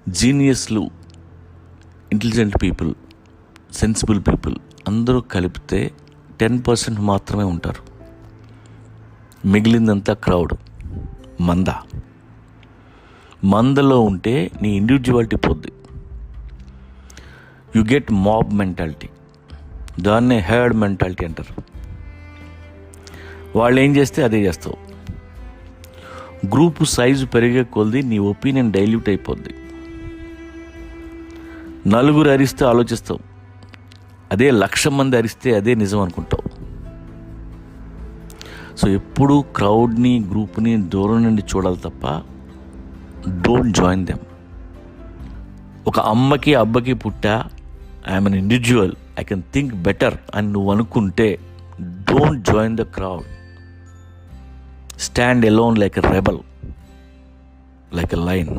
జీనియస్లు, intelligent people, sensible people అందరూ కలిపితే 10% మాత్రమే ఉంటారు. మిగిలిందంతా క్రౌడ్, మందలో ఉంటే నీ ఇండివిజువాలిటీ పోద్ది. యు గెట్ మాబ్ మెంటాలిటీ, దాన్నే హెర్డ్ మెంటాలిటీ అంటారు. వాళ్ళు ఏం చేస్తే అదే చేస్తావు. గ్రూపు సైజు పెరిగే కొద్దీ నీ ఒపీనియన్ డైల్యూట్ అయిపోద్ది. నలుగురు అరిస్తే ఆలోచిస్తావు, అదే 1,00,000 మంది అరిస్తే అదే నిజం అనుకుంటావు. సో ఎప్పుడూ క్రౌడ్ని, గ్రూప్ని దూరం నుండి చూడాలి తప్ప డోంట్ జాయిన్ దెమ్. ఒక అమ్మకి అబ్బకి పుట్టా, I'm an individual, I can think better అని నువ్వు అనుకుంటే don't join the crowd. Stand alone like a rebel, like a lion.